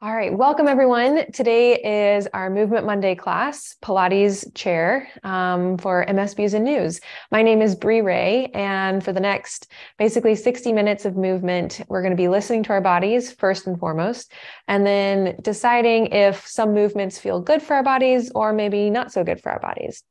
All right, welcome everyone. Today is our Movement Monday class, Pilates chair for MSBs and News. My name is Rhea, and for the next basically 60 minutes of movement, we're going to be listening to our bodies first and foremost, and then deciding if some movements feel good for our bodies or maybe not so good for our bodies.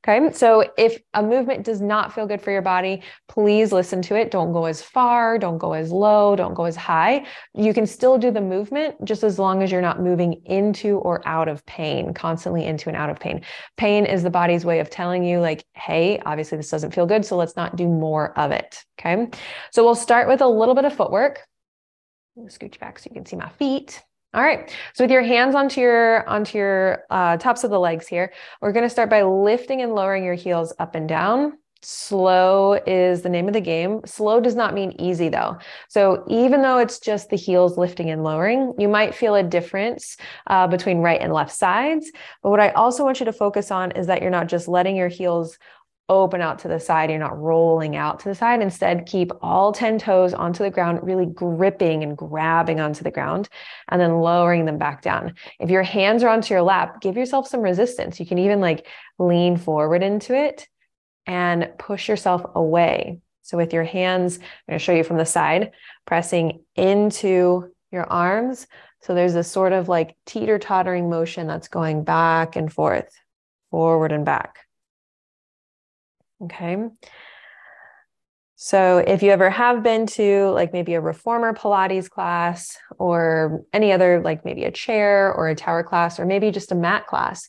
Okay, so if a movement does not feel good for your body, please listen to it. Don't go as far, don't go as low, don't go as high. You can still do the movement just as long as you're not moving into or out of pain, constantly into and out of pain. Pain is the body's way of telling you like, hey, obviously this doesn't feel good, so let's not do more of it. Okay, so we'll start with a little bit of footwork. I'm gonna scooch back so you can see my feet. All right, so with your hands onto your tops of the legs here, we're going to start by lifting and lowering your heels up and down. Slow is the name of the game. Slow does not mean easy though. So even though it's just the heels lifting and lowering, you might feel a difference between right and left sides. But what I also want you to focus on is that you're not just letting your heels open out to the side. You're not rolling out to the side. Instead, keep all 10 toes onto the ground, really gripping and grabbing onto the ground, and then lowering them back down. If your hands are onto your lap, give yourself some resistance. You can even like lean forward into it and push yourself away. So with your hands, I'm going to show you from the side, pressing into your arms. So there's this sort of like teeter-tottering motion that's going back and forth, forward and back. Okay. So if you ever have been to like maybe a reformer Pilates class or any other, like maybe a chair or a tower class, or maybe just a mat class,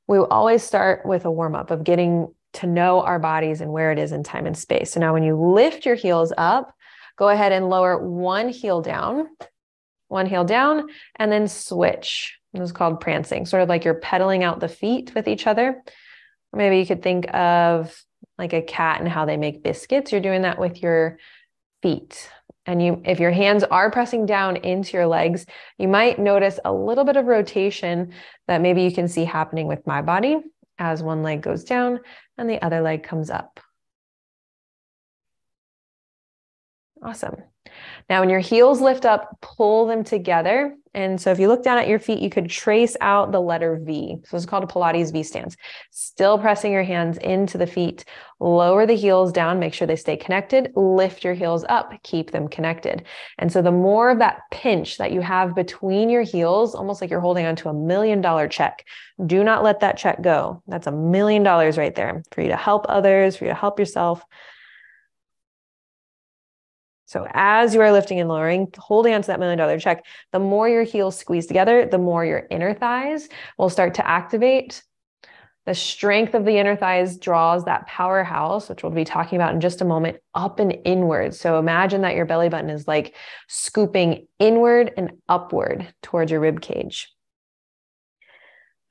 we will always start with a warm-up of getting to know our bodies and where it is in time and space. So now when you lift your heels up, go ahead and lower one heel down, and then switch. This is called prancing, sort of like you're pedaling out the feet with each other. Or maybe you could think of like a cat and how they make biscuits. You're doing that with your feet. And if your hands are pressing down into your legs, you might notice a little bit of rotation that maybe you can see happening with my body as one leg goes down and the other leg comes up. Awesome. Now, when your heels lift up, pull them together. And so if you look down at your feet, you could trace out the letter V. So it's called a Pilates V stance. Still pressing your hands into the feet. Lower the heels down, make sure they stay connected. Lift your heels up, keep them connected. And so the more of that pinch that you have between your heels, almost like you're holding onto $1 million check. Do not let that check go. That's $1 million right there for you to help others, for you to help yourself. So as you are lifting and lowering, holding onto that $1 million check, the more your heels squeeze together, the more your inner thighs will start to activate. The strength of the inner thighs draws that powerhouse, which we'll be talking about in just a moment, up and inward. So imagine that your belly button is like scooping inward and upward towards your rib cage.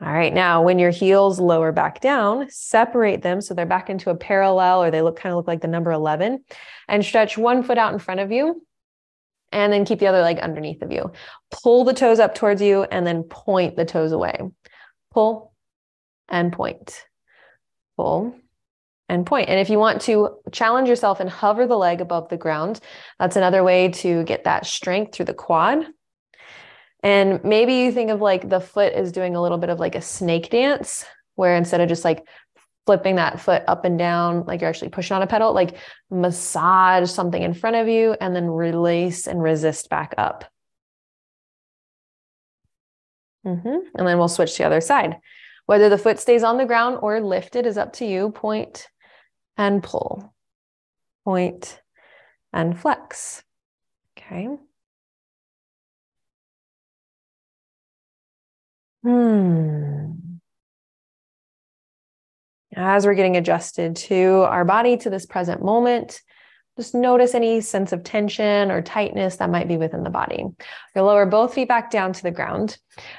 All right, now when your heels lower back down, separate them so they're back into a parallel, or they kind of look like the number 11, and stretch one foot out in front of you, and then keep the other leg underneath of you. Pull the toes up towards you, and then point the toes away. Pull and point. Pull and point. And if you want to challenge yourself and hover the leg above the ground, that's another way to get that strength through the quad. And maybe you think of like the foot is doing a little bit of like a snake dance, where instead of just like flipping that foot up and down, like you're actually pushing on a pedal, like massage something in front of you and then release and resist back up. And then we'll switch to the other side. Whether the foot stays on the ground or lifted is up to you. Point and pull. Point and flex. Okay. As we're getting adjusted to our body, to this present moment, just notice any sense of tension or tightness that might be within the body. You'll lower both feet back down to the ground,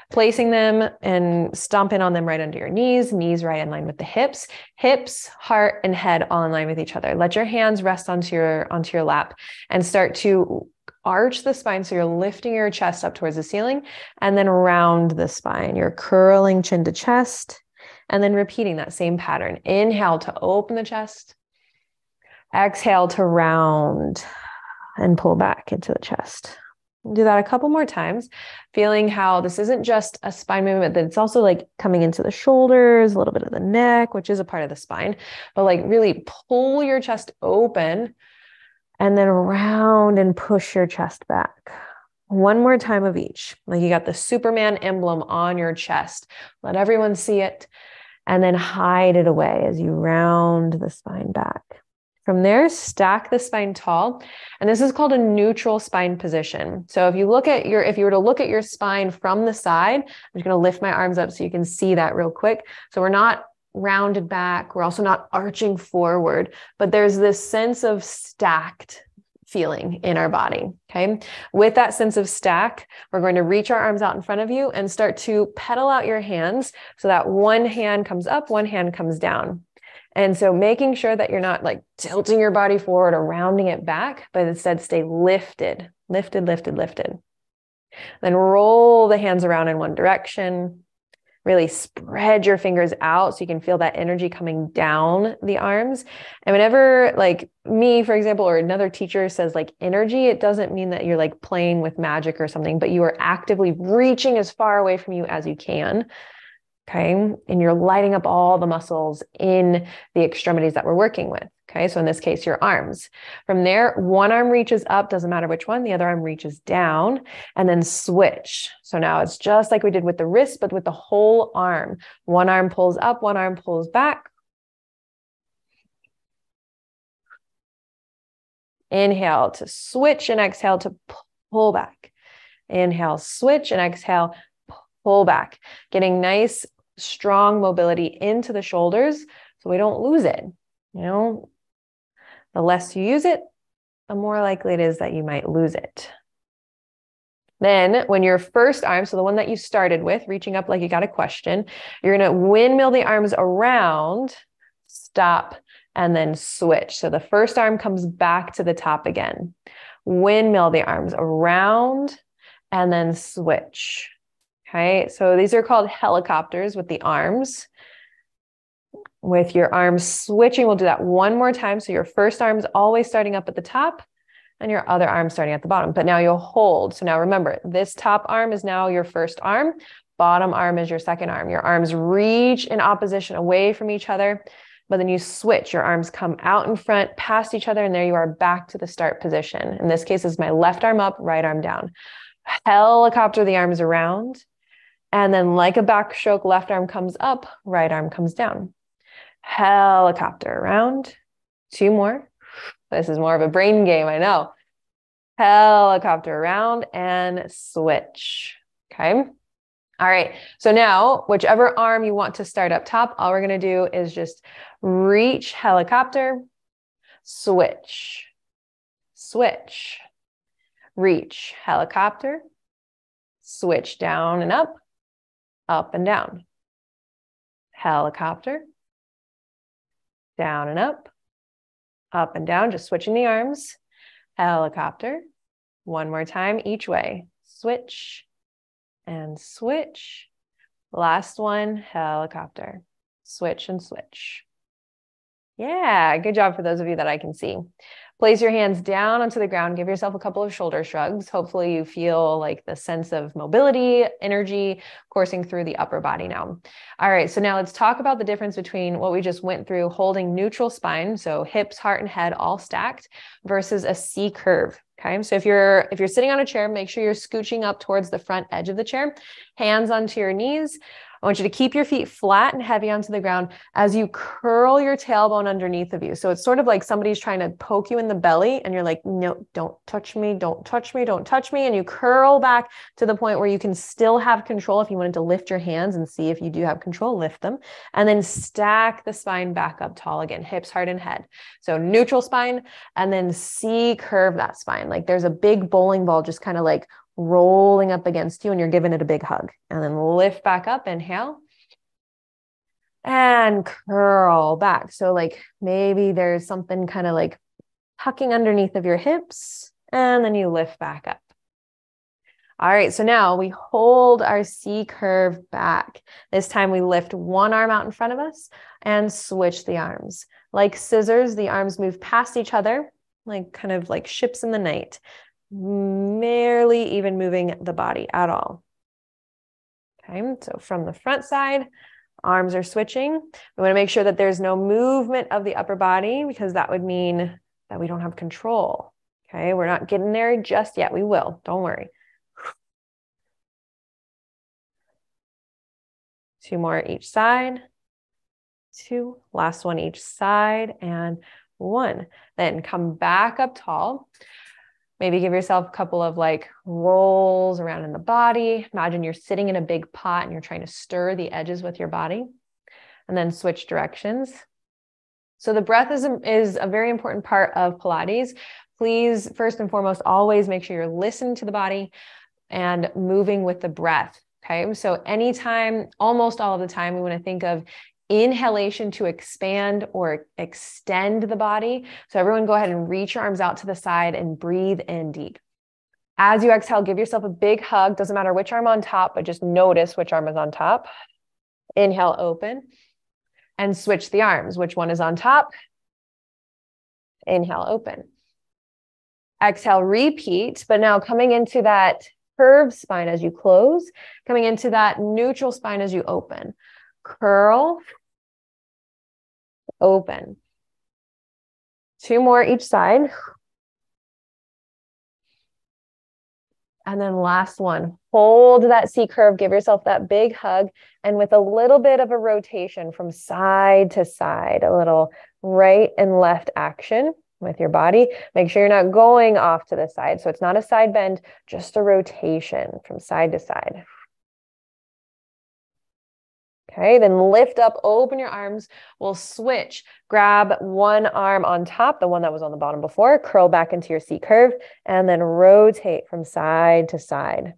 placing them and stomping on them right under your knees right in line with the hips, heart, and head all in line with each other. Let your hands rest onto your lap and start to arch the spine. So you're lifting your chest up towards the ceiling and then round the spine. You're curling chin to chest and then repeating that same pattern. Inhale to open the chest. Exhale to round and pull back into the chest. Do that a couple more times, feeling how this isn't just a spine movement, that it's also like coming into the shoulders, a little bit of the neck, which is a part of the spine, but like really pull your chest open and then round and push your chest back. One more time of each. Like you got the Superman emblem on your chest. Let everyone see it and then hide it away as you round the spine back. From there, stack the spine tall. And this is called a neutral spine position. So if you were to look at your spine from the side, I'm just going to lift my arms up so you can see that real quick. So we're not rounded back. We're also not arching forward, but there's this sense of stacked feeling in our body. Okay. With that sense of stack, we're going to reach our arms out in front of you and start to pedal out your hands so that one hand comes up, one hand comes down. And so making sure that you're not like tilting your body forward or rounding it back, but instead stay lifted, lifted, lifted, lifted. Then roll the hands around in one direction. Really spread your fingers out so you can feel that energy coming down the arms. And whenever like me, for example, or another teacher says like energy, it doesn't mean that you're like playing with magic or something, but you are actively reaching as far away from you as you can. Okay. And you're lighting up all the muscles in the extremities that we're working with. Okay. So in this case, your arms. From there, one arm reaches up, doesn't matter which one, the other arm reaches down, and then switch. So now it's just like we did with the wrist, but with the whole arm. One arm pulls up, one arm pulls back. Inhale to switch and exhale to pull back. Inhale, switch and exhale, pull back. Getting nice, strong mobility into the shoulders so we don't lose it. You know, the less you use it, the more likely it is that you might lose it. Then when your first arm, so the one that you started with, reaching up like you got a question, you're going to windmill the arms around, stop, and then switch. So the first arm comes back to the top again. Windmill the arms around and then switch. Okay, so these are called helicopters with the arms. With your arms switching, we'll do that one more time. So your first arm's always starting up at the top and your other arm starting at the bottom. But now you'll hold. So now remember, this top arm is now your first arm. Bottom arm is your second arm. Your arms reach in opposition away from each other, but then you switch. Your arms come out in front, past each other, and there you are back to the start position. In this case, is my left arm up, right arm down. Helicopter the arms around. And then like a backstroke, left arm comes up, right arm comes down. Helicopter around. Two more. This is more of a brain game, I know. Helicopter around and switch. Okay. All right. So now, whichever arm you want to start up top, all we're going to do is just reach, helicopter, switch, switch, reach, helicopter, switch down and up and down. Helicopter, down and up and down, just switching the arms. Helicopter, one more time each way. Switch and switch. Last one, helicopter. Switch and switch. Yeah, good job for those of you that I can see. Place your hands down onto the ground. Give yourself a couple of shoulder shrugs. Hopefully you feel like the sense of mobility, energy coursing through the upper body now. All right, so now let's talk about the difference between what we just went through, holding neutral spine, so hips, heart, and head all stacked, versus a C curve. Okay, so if you're sitting on a chair, make sure you're scooching up towards the front edge of the chair, hands onto your knees. I want you to keep your feet flat and heavy onto the ground as you curl your tailbone underneath of you. So it's sort of like somebody's trying to poke you in the belly and you're like, no, don't touch me, don't touch me, don't touch me. And you curl back to the point where you can still have control. If you wanted to lift your hands and see if you do have control, lift them. And then stack the spine back up tall again, hips, heart, and head. So neutral spine, and then C curve that spine. Like there's a big bowling ball just kind of like rolling up against you and you're giving it a big hug. And then lift back up, inhale, and curl back. So like maybe there's something kind of like tucking underneath of your hips, and then you lift back up. All right, so now we hold our C curve back. This time we lift one arm out in front of us and switch the arms. Like scissors, the arms move past each other, like kind of like ships in the night. barely even moving the body at all. Okay, so from the front side, arms are switching. We want to make sure that there's no movement of the upper body because that would mean that we don't have control. Okay, we're not getting there just yet. We will, don't worry. 2 more each side. 2, last one each side, and 1. Then come back up tall. Maybe give yourself a couple of like rolls around in the body. Imagine you're sitting in a big pot and you're trying to stir the edges with your body, and then switch directions. So the breath is a very important part of Pilates. Please, first and foremost, always make sure you're listening to the body and moving with the breath. Okay, so anytime, almost all of the time, we want to think of inhalation to expand or extend the body. So everyone go ahead and reach your arms out to the side and breathe in deep. As you exhale, give yourself a big hug. Doesn't matter which arm on top, but just notice which arm is on top. Inhale, open, and switch the arms. Which one is on top? Inhale, open. Exhale, repeat, but now coming into that curved spine as you close, coming into that neutral spine as you open. Curl, open. 2 more each side. And then last one, hold that C curve, give yourself that big hug, and with a little bit of a rotation from side to side, a little right and left action with your body. Make sure you're not going off to the side. So it's not a side bend, just a rotation from side to side. Okay, then lift up, open your arms. We'll switch. Grab one arm on top, the one that was on the bottom before, curl back into your C curve, and then rotate from side to side.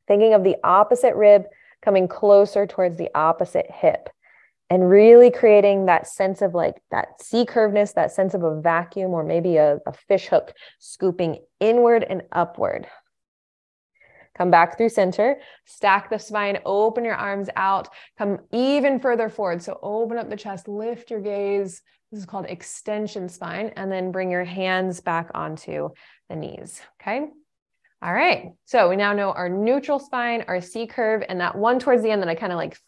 Thinking of the opposite rib coming closer towards the opposite hip, and really creating that sense of like that C curveness, that sense of a vacuum, or maybe a fish hook scooping inward and upward. Come back through center, stack the spine, open your arms out, come even further forward. So open up the chest, lift your gaze. This is called extension spine, and then bring your hands back onto the knees, okay? All right, so we now know our neutral spine, our C curve, and that one towards the end that I kind of like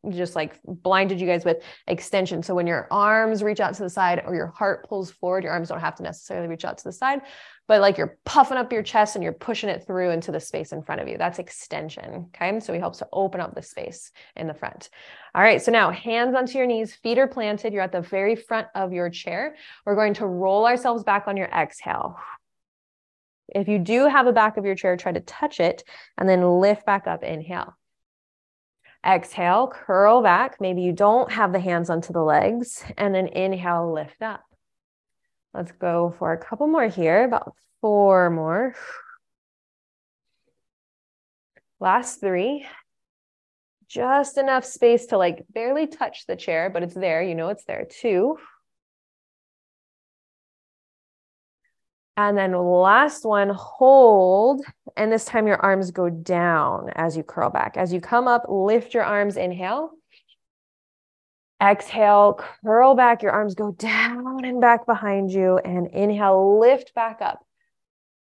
just like blinded you guys with, extension. So when your arms reach out to the side or your heart pulls forward, your arms don't have to necessarily reach out to the side, but like you're puffing up your chest and you're pushing it through into the space in front of you. That's extension, okay? So it helps to open up the space in the front. All right, so now hands onto your knees, feet are planted. You're at the very front of your chair. We're going to roll ourselves back on your exhale. If you do have the back of your chair, try to touch it and then lift back up, inhale. Exhale, curl back. Maybe you don't have the hands onto the legs, and then inhale, lift up. Let's go for a couple more here, about 4 more. Last 3. Just enough space to like barely touch the chair, but it's there, you know it's there. 2. And then last one, hold. And this time your arms go down as you curl back. As you come up, lift your arms, inhale. Exhale, curl back, your arms go down and back behind you, and inhale, lift back up.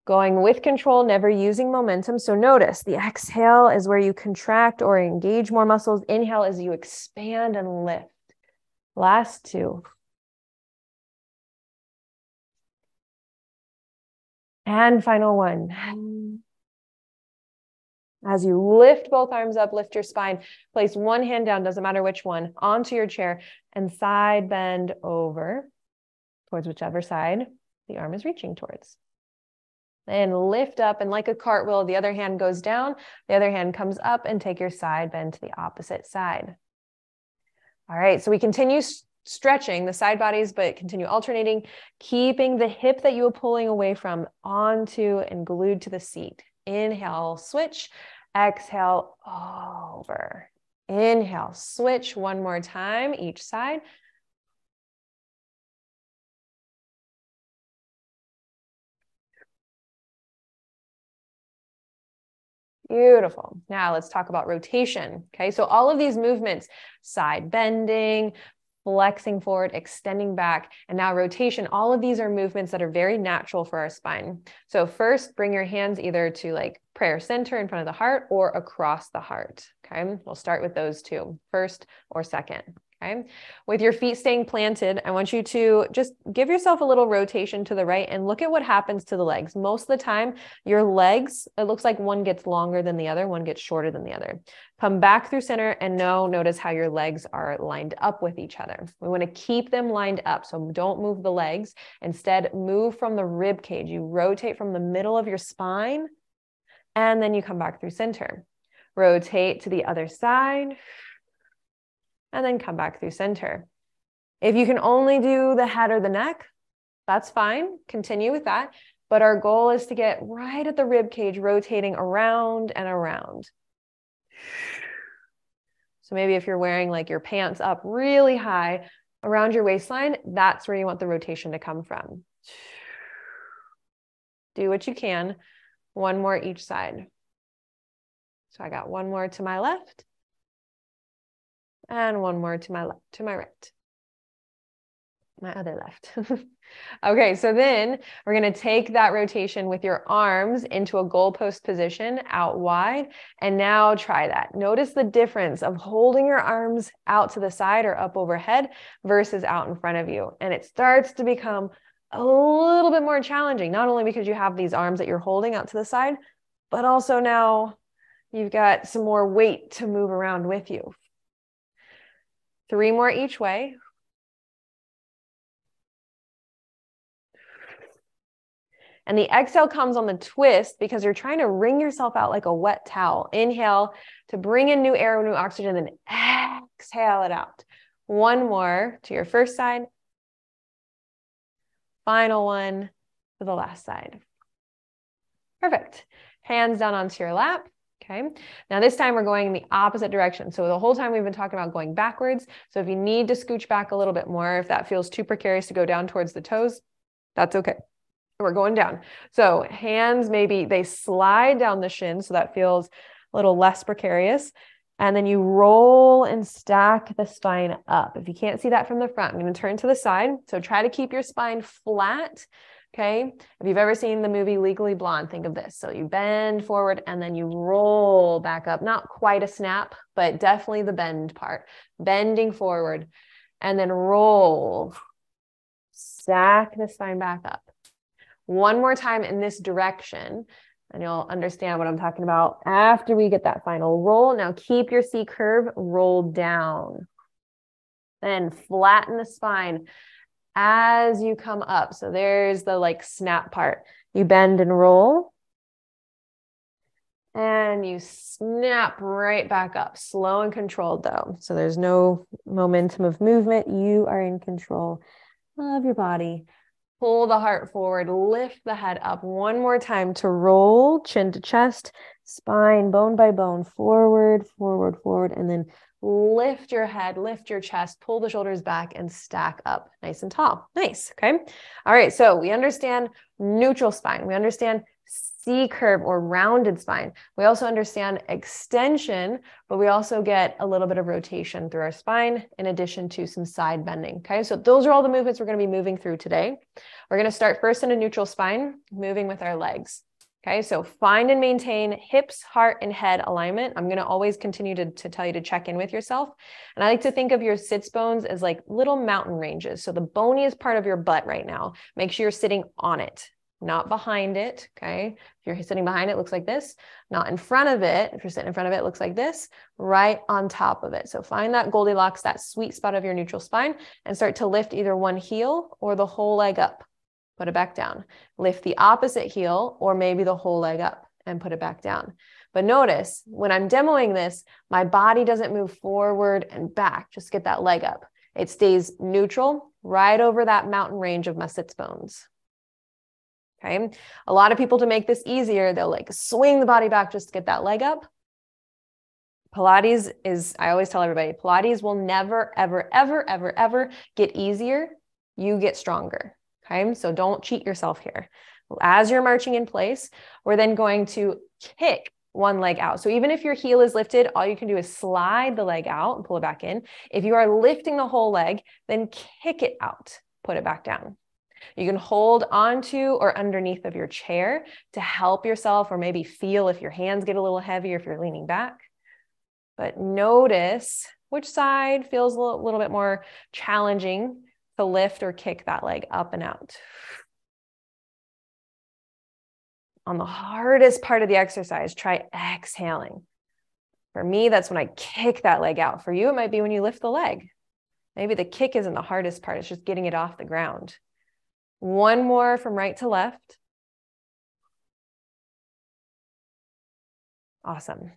Going with control, never using momentum. So notice the exhale is where you contract or engage more muscles. Inhale is you expand and lift. Last 2. And final 1. As you lift both arms up, lift your spine, place one hand down, doesn't matter which one, onto your chair, and side bend over towards whichever side the arm is reaching towards. Then lift up, and like a cartwheel, the other hand goes down, the other hand comes up, and take your side bend to the opposite side. All right, so we continue stretching the side bodies, but continue alternating, keeping the hip that you were pulling away from onto and glued to the seat. Inhale, switch. Exhale, over. Inhale, switch. One more time, each side. Beautiful. Now let's talk about rotation. Okay, so all of these movements, side bending, flexing forward, extending back, and now rotation. All of these are movements that are very natural for our spine. So first, bring your hands either to like prayer center in front of the heart or across the heart. Okay, we'll start with those two, first or second. Okay, with your feet staying planted, I want you to just give yourself a little rotation to the right and look at what happens to the legs. Most of the time, your legs, it looks like one gets longer than the other, one gets shorter than the other. Come back through center and notice how your legs are lined up with each other. We want to keep them lined up, so don't move the legs. Instead, move from the rib cage. You rotate from the middle of your spine, and then you come back through center. Rotate to the other side, and then come back through center. If you can only do the head or the neck, that's fine. Continue with that. But our goal is to get right at the rib cage, rotating around and around. So maybe if you're wearing like your pants up really high around your waistline, that's where you want the rotation to come from. Do what you can. One more each side. So I got one more to my left and one more to my left, to my right. My other left. Okay, so then we're going to take that rotation with your arms into a goalpost position out wide. And now try that. Notice the difference of holding your arms out to the side or up overhead versus out in front of you. And it starts to become a little bit more challenging, not only because you have these arms that you're holding out to the side, but also now you've got some more weight to move around with you. 3 more each way. And the exhale comes on the twist because you're trying to wring yourself out like a wet towel. Inhale to bring in new air, new oxygen, and then exhale it out. One more to your first side. Final one to the last side. Perfect. Hands down onto your lap. Okay. Now this time we're going in the opposite direction. So the whole time we've been talking about going backwards. So if you need to scooch back a little bit more, if that feels too precarious to go down towards the toes, that's okay. We're going down. So hands, maybe they slide down the shin. So that feels a little less precarious. And then you roll and stack the spine up. If you can't see that from the front, I'm going to turn to the side. So try to keep your spine flat. Okay. If you've ever seen the movie Legally Blonde, think of this. So you bend forward and then you roll back up. Not quite a snap, but definitely the bend part. Bending forward and then roll. Stack the spine back up. One more time in this direction, and you'll understand what I'm talking about after we get that final roll. Now keep your C curve, roll down. Then flatten the spine as you come up. So there's the like snap part. You bend and roll. And you snap right back up. Slow and controlled though. So there's no momentum of movement. You are in control of your body. Pull the heart forward, lift the head up one more time to roll, chin to chest, spine, bone by bone, forward, forward, forward, and then lift your head, lift your chest, pull the shoulders back and stack up nice and tall. Nice, okay? All right, so we understand neutral spine. We understand C curve or rounded spine. We also understand extension, but we also get a little bit of rotation through our spine in addition to some side bending. Okay, so those are all the movements we're going to be moving through today. We're going to start first in a neutral spine, moving with our legs. Okay, so find and maintain hips, heart, and head alignment. I'm going to always continue to tell you to check in with yourself. And I like to think of your sits bones as like little mountain ranges. So the boniest part of your butt right now, make sure you're sitting on it. Not behind it, okay? If you're sitting behind it, it looks like this. Not in front of it. If you're sitting in front of it, it looks like this. Right on top of it. So find that Goldilocks, that sweet spot of your neutral spine, and start to lift either one heel or the whole leg up. Put it back down. Lift the opposite heel or maybe the whole leg up and put it back down. But notice, when I'm demoing this, my body doesn't move forward and back. Just get that leg up. It stays neutral right over that mountain range of my sits bones. Okay. A lot of people, to make this easier, they'll like swing the body back just to get that leg up. Pilates is, I always tell everybody, Pilates will never, ever, ever, ever, ever get easier. You get stronger. Okay. So don't cheat yourself here. As you're marching in place, we're then going to kick one leg out. So even if your heel is lifted, all you can do is slide the leg out and pull it back in. If you are lifting the whole leg, then kick it out, put it back down. You can hold onto or underneath of your chair to help yourself, or maybe feel if your hands get a little heavy or if you're leaning back. But notice which side feels a little bit more challenging to lift or kick that leg up and out. On the hardest part of the exercise, try exhaling. For me, that's when I kick that leg out. For you, it might be when you lift the leg. Maybe the kick isn't the hardest part. It's just getting it off the ground. One more from right to left. Awesome.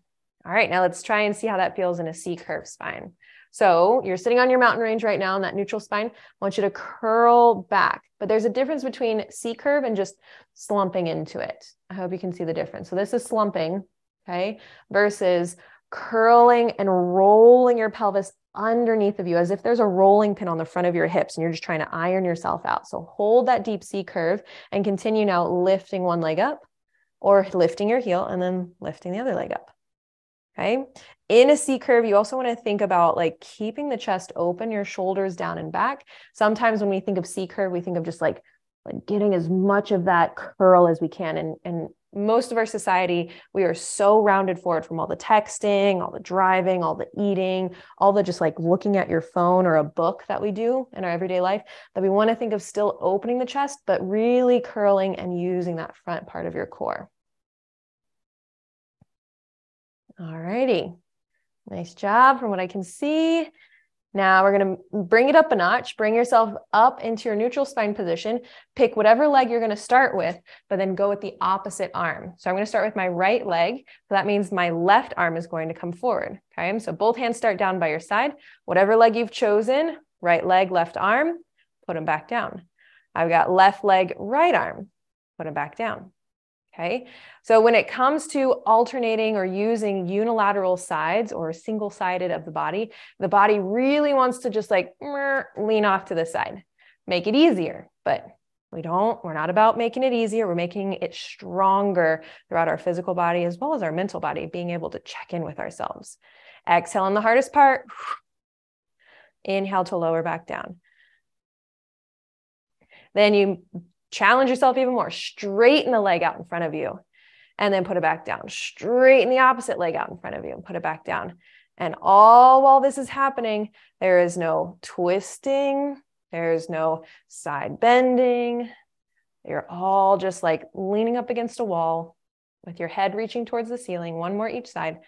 All right, now let's try and see how that feels in a C-curve spine. So you're sitting on your mountain range right now in that neutral spine. I want you to curl back, but there's a difference between C-curve and just slumping into it. I hope you can see the difference. So this is slumping, okay, versus curling and rolling your pelvis underneath of you as if there's a rolling pin on the front of your hips and you're just trying to iron yourself out. So hold that deep C-curve and continue now lifting one leg up or lifting your heel and then lifting the other leg up. Okay. In a C-curve, you also want to think about like keeping the chest open, your shoulders down and back. Sometimes when we think of C-curve, we think of just like getting as much of that curl as we can. And most of our society, we are so rounded forward from all the texting, all the driving, all the eating, all the just like looking at your phone or a book that we do in our everyday life, that we want to think of still opening the chest, but really curling and using that front part of your core. All righty. Nice job from what I can see. Now we're going to bring it up a notch, bring yourself up into your neutral spine position, pick whatever leg you're going to start with, but then go with the opposite arm. So I'm going to start with my right leg. So that means my left arm is going to come forward. Okay. So both hands start down by your side, whatever leg you've chosen, right leg, left arm, put them back down. I've got left leg, right arm, put them back down. Okay. So when it comes to alternating or using unilateral sides or single-sided of the body really wants to just like lean off to the side, make it easier, but we're not about making it easier. We're making it stronger throughout our physical body as well as our mental body, being able to check in with ourselves. Exhale on the hardest part. Inhale to lower back down. Then you challenge yourself even more. Straighten the leg out in front of you and then put it back down. Straighten the opposite leg out in front of you and put it back down. And all while this is happening, there is no twisting. There's no side bending. You're all just like leaning up against a wall with your head reaching towards the ceiling. One more each side.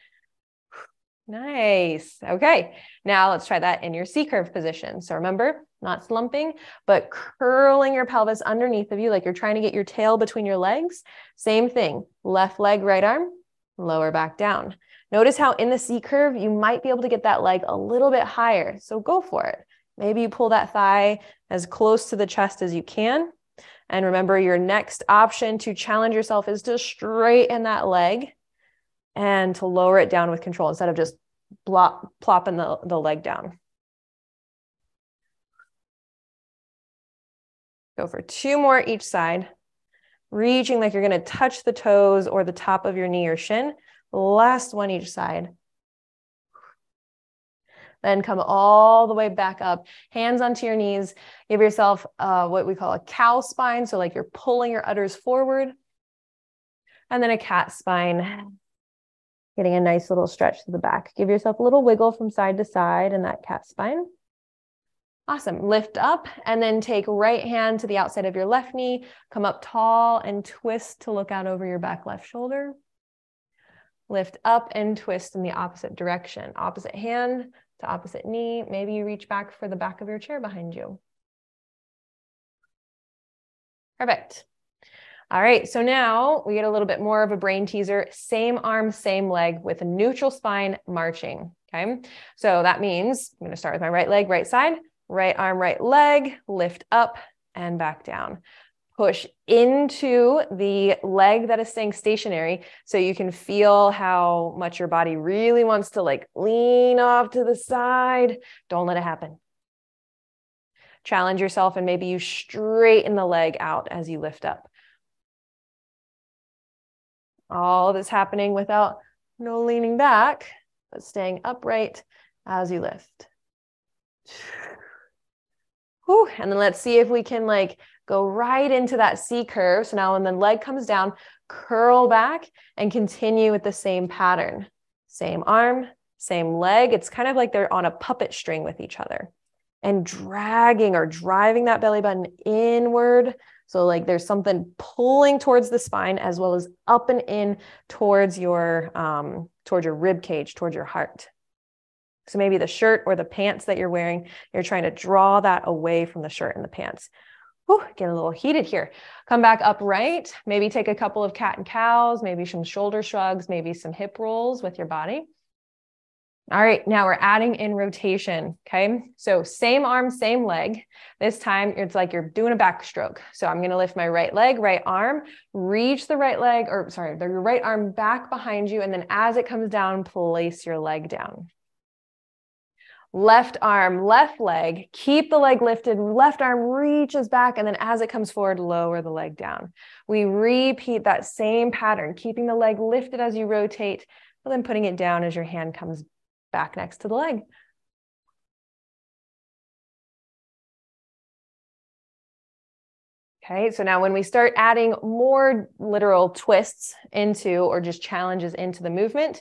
Nice. Okay. Now let's try that in your C-curve position. So remember, not slumping, but curling your pelvis underneath of you, like you're trying to get your tail between your legs. Same thing. Left leg, right arm, lower back down. Notice how in the C-curve, you might be able to get that leg a little bit higher. So go for it. Maybe you pull that thigh as close to the chest as you can. And remember, your next option to challenge yourself is to straighten that leg and to lower it down with control instead of just plopping the leg down. Go for 2 more each side, reaching like you're going to touch the toes or the top of your knee or shin. Last one each side. Then come all the way back up, hands onto your knees. Give yourself what we call a cow spine. So like you're pulling your udders forward. And then a cat spine, getting a nice little stretch to the back. Give yourself a little wiggle from side to side in that cat spine. Awesome. Lift up and then take right hand to the outside of your left knee. Come up tall and twist to look out over your back left shoulder. Lift up and twist in the opposite direction. Opposite hand to opposite knee. Maybe you reach back for the back of your chair behind you. Perfect. All right, so now we get a little bit more of a brain teaser. Same arm, same leg with a neutral spine marching, okay? So that means I'm gonna start with my right leg, right side, right arm, right leg, lift up and back down. Push into the leg that is staying stationary so you can feel how much your body really wants to like lean off to the side. Don't let it happen. Challenge yourself and maybe you straighten the leg out as you lift up. All of this happening without no leaning back, but staying upright as you lift. Whew. And then let's see if we can like go right into that C curve. So now when the leg comes down, curl back and continue with the same pattern. Same arm, same leg. It's kind of like they're on a puppet string with each other and dragging or driving that belly button inward. So like there's something pulling towards the spine as well as up and in towards your rib cage, towards your heart. So maybe the shirt or the pants that you're wearing, you're trying to draw that away from the shirt and the pants. Whew, getting a little heated here. Come back upright. Maybe take a couple of cat and cows, maybe some shoulder shrugs, maybe some hip rolls with your body. All right, now we're adding in rotation, okay? So same arm, same leg. This time it's like you're doing a backstroke. So I'm gonna lift my right leg, right arm, reach the right leg, or sorry, the right arm back behind you, and then as it comes down, place your leg down. Left arm, left leg, keep the leg lifted, left arm reaches back, and then as it comes forward, lower the leg down. We repeat that same pattern, keeping the leg lifted as you rotate, but then putting it down as your hand comes back next to the leg. Okay, so now when we start adding more literal twists into, or just challenges into the movement,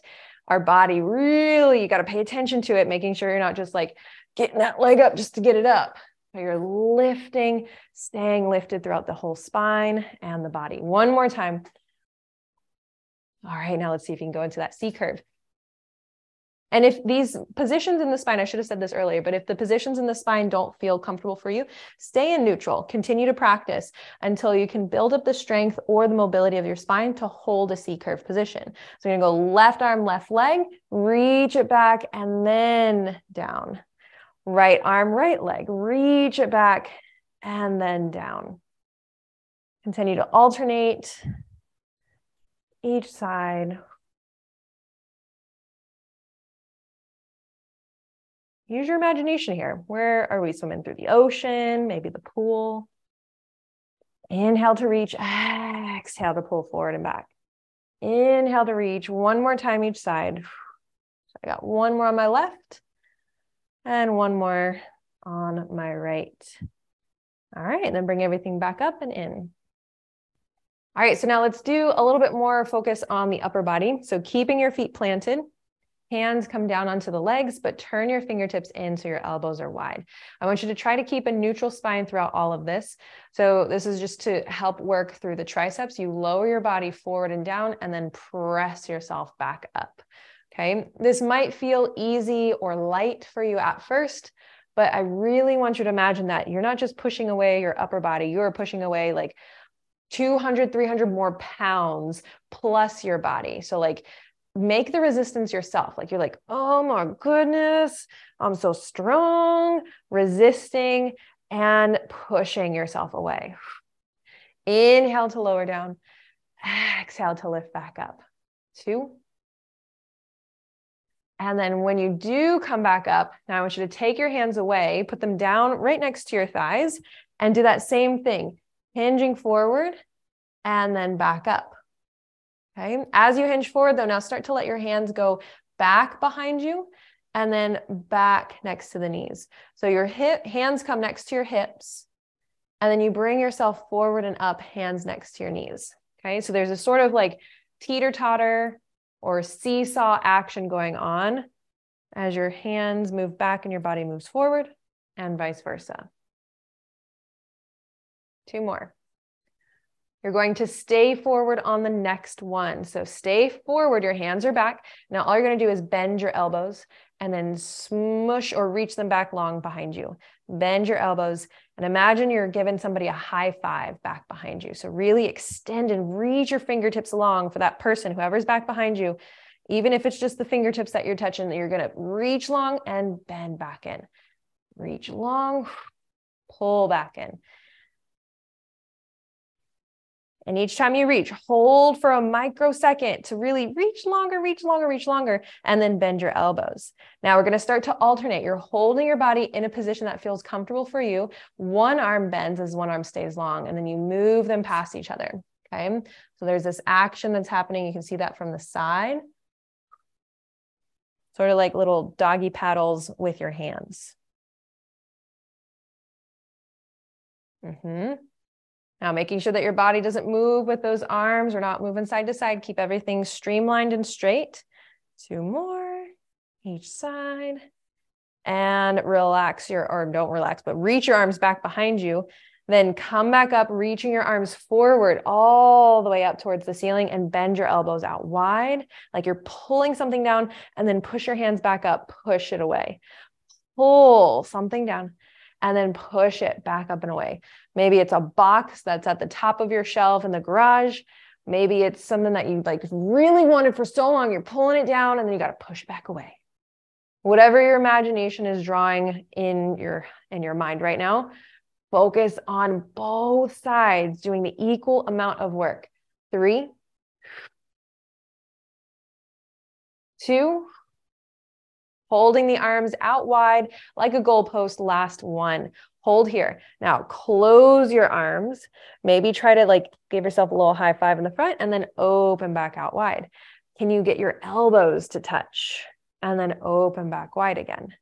our body really, you got to pay attention to it, making sure you're not just like getting that leg up just to get it up. So you're lifting, staying lifted throughout the whole spine and the body. One more time. All right, now let's see if you can go into that C curve. And if these positions in the spine, I should have said this earlier, but if the positions in the spine don't feel comfortable for you, stay in neutral, continue to practice until you can build up the strength or the mobility of your spine to hold a C curve position. So you're gonna go left arm, left leg, reach it back and then down. Right arm, right leg, reach it back and then down. Continue to alternate each side. Use your imagination here. Where are we swimming? Through the ocean, maybe the pool. Inhale to reach, exhale to pull forward and back. Inhale to reach, one more time each side. So I got one more on my left and one more on my right. All right, and then bring everything back up and in. All right, so now let's do a little bit more focus on the upper body. So keeping your feet planted. Hands come down onto the legs, but turn your fingertips in so your elbows are wide. I want you to try to keep a neutral spine throughout all of this. So this is just to help work through the triceps. You lower your body forward and down and then press yourself back up. Okay, this might feel easy or light for you at first, but I really want you to imagine that you're not just pushing away your upper body, you're pushing away like 200, 300 more pounds plus your body. So like, make the resistance yourself. Like you're like, oh my goodness, I'm so strong, resisting and pushing yourself away. Inhale to lower down, exhale to lift back up. 2. And then when you do come back up, now I want you to take your hands away, put them down right next to your thighs and do that same thing, hinging forward and then back up. Okay, as you hinge forward though, now start to let your hands go back behind you and then back next to the knees. So your hands come next to your hips and then you bring yourself forward and up, hands next to your knees. Okay, so there's a sort of like teeter-totter or seesaw action going on as your hands move back and your body moves forward and vice versa. 2 more. You're going to stay forward on the next one. So stay forward, your hands are back. Now all you're going to do is bend your elbows and then smush or reach them back long behind you. Bend your elbows and imagine you're giving somebody a high five back behind you. So really extend and reach your fingertips along for that person, whoever's back behind you. Even if it's just the fingertips that you're touching, you're going to reach long and bend back in. Reach long, pull back in. And each time you reach, hold for a microsecond to really reach longer, reach longer, reach longer, and then bend your elbows. Now we're going to start to alternate. You're holding your body in a position that feels comfortable for you. One arm bends as one arm stays long, and then you move them past each other. Okay. So there's this action that's happening. You can see that from the side. Sort of like little doggy paddles with your hands. Now making sure that your body doesn't move with those arms or not moving side to side. Keep everything streamlined and straight. 2 more each side. And relax or don't relax, but reach your arms back behind you. Then come back up, reaching your arms forward all the way up towards the ceiling and bend your elbows out wide, like you're pulling something down, and then push your hands back up, push it away. Pull something down and then push it back up and away. Maybe it's a box that's at the top of your shelf in the garage. Maybe it's something that you like really wanted for so long. You're pulling it down and then you got to push it back away. Whatever your imagination is drawing in your mind right now, focus on both sides doing the equal amount of work. 3, 2, holding the arms out wide like a goalpost. Last 1. Hold here. Now close your arms. Maybe try to like give yourself a little high five in the front and then open back out wide. Can you get your elbows to touch? And then open back wide again.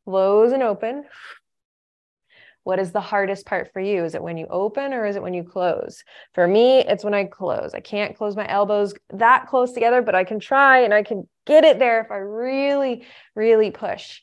Close and open. What is the hardest part for you? Is it when you open or is it when you close? For me, it's when I close. I can't close my elbows that close together, but I can try and I can get it there if I really, really push.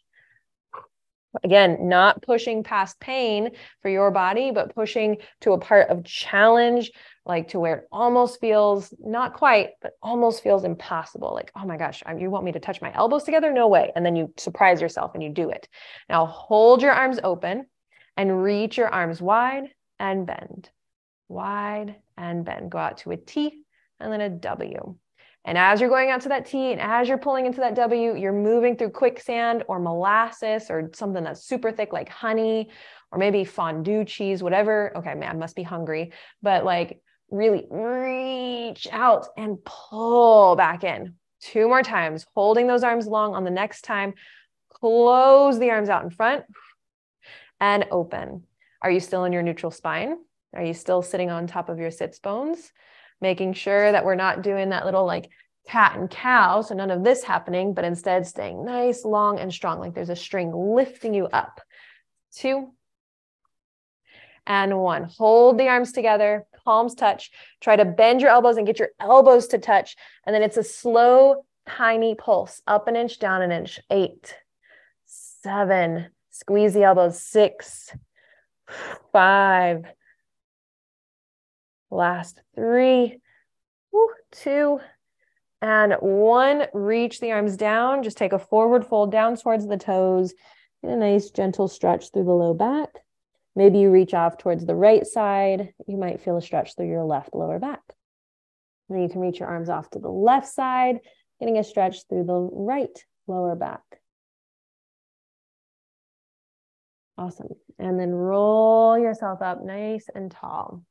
Again, not pushing past pain for your body, but pushing to a part of challenge, like to where it almost feels, not quite, but almost feels impossible. Like, oh my gosh, you want me to touch my elbows together? No way. And then you surprise yourself and you do it. Now hold your arms open and reach your arms wide and bend. Wide and bend. Go out to a T and then a W. And as you're going out to that T and as you're pulling into that W, you're moving through quicksand or molasses or something that's super thick like honey or maybe fondue cheese, whatever. Okay, man, I must be hungry. But like really reach out and pull back in. 2 more times, holding those arms long. On the next time, close the arms out in front and open. Are you still in your neutral spine? Are you still sitting on top of your sits bones? Making sure that we're not doing that little like cat and cow. So none of this happening, but instead staying nice, long, and strong. Like there's a string lifting you up. 2 and 1. Hold the arms together, palms touch. Try to bend your elbows and get your elbows to touch. And then it's a slow, tiny pulse. Up an inch, down an inch. 8, 7, squeeze the elbows. 6, 5, last 3, 2, and 1. Reach the arms down. Just take a forward fold down towards the toes. Get a nice gentle stretch through the low back. Maybe you reach off towards the right side. You might feel a stretch through your left lower back. Then you can reach your arms off to the left side, getting a stretch through the right lower back. Awesome. And then roll yourself up nice and tall.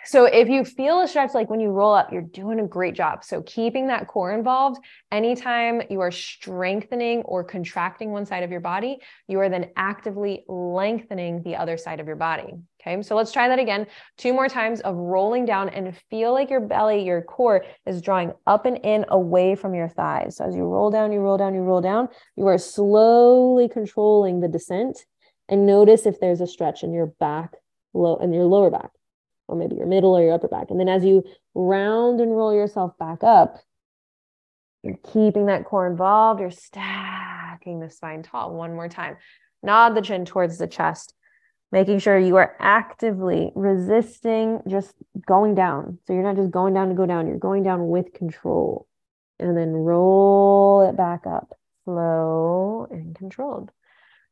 So if you feel a stretch, like when you roll up, you're doing a great job. So keeping that core involved, anytime you are strengthening or contracting one side of your body, you are then actively lengthening the other side of your body. Okay. So let's try that again. 2 more times of rolling down and feel like your belly, your core is drawing up and in away from your thighs. So as you roll down, you roll down, you roll down, you are slowly controlling the descent, and notice if there's a stretch in your back, in your lower back, or maybe your middle or your upper back. And then as you round and roll yourself back up, you're keeping that core involved. You're stacking the spine tall. 1 more time. Nod the chin towards the chest, making sure you are actively resisting just going down. So you're not just going down to go down. You're going down with control. And then roll it back up. Slow and controlled.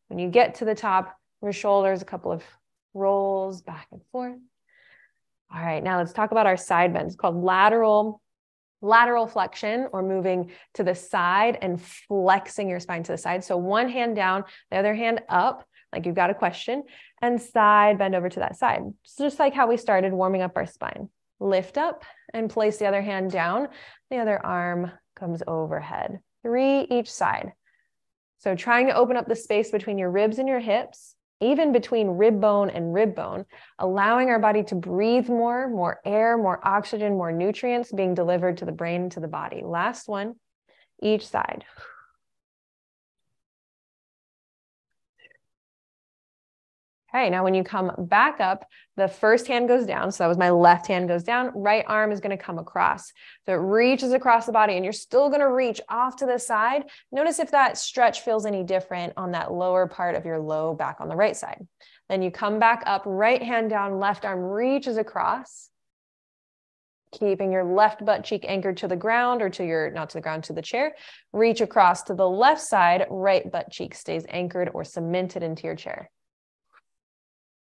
When you get to the top, your shoulders, a couple of rolls back and forth. All right, now let's talk about our side bends. It's called lateral flexion, or moving to the side and flexing your spine to the side. So one hand down, the other hand up, like you've got a question, and side bend over to that side. It's just like how we started warming up our spine. Lift up and place the other hand down. The other arm comes overhead. 3 each side. So trying to open up the space between your ribs and your hips. even between rib bone and rib bone, allowing our body to breathe more air, more oxygen, more nutrients being delivered to the brain and to the body. Last one, each side. Okay, now when you come back up, the first hand goes down. So that was my left hand goes down. Right arm is going to come across. So it reaches across the body and you're still going to reach off to the side. Notice if that stretch feels any different on that lower part of your low back on the right side. Then you come back up, right hand down, left arm reaches across, keeping your left butt cheek anchored to the ground or to your, not to the ground, to the chair. Reach across to the left side, right butt cheek stays anchored or cemented into your chair.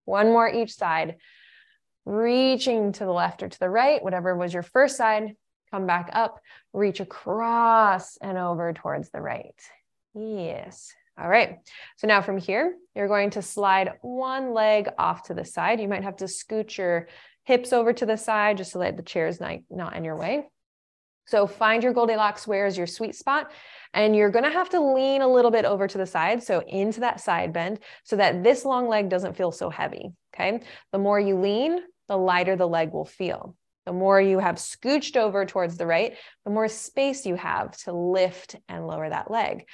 One more each side, reaching to the left or to the right, whatever was your first side, come back up, reach across and over towards the right. Yes. All right. So now from here, you're going to slide one leg off to the side. You might have to scoot your hips over to the side just so that the chair is not in your way. So find your Goldilocks, where is your sweet spot? And you're going to have to lean a little bit over to the side. So into that side bend so that this long leg doesn't feel so heavy. Okay. The more you lean, the lighter the leg will feel. The more you have scooched over towards the right, the more space you have to lift and lower that leg.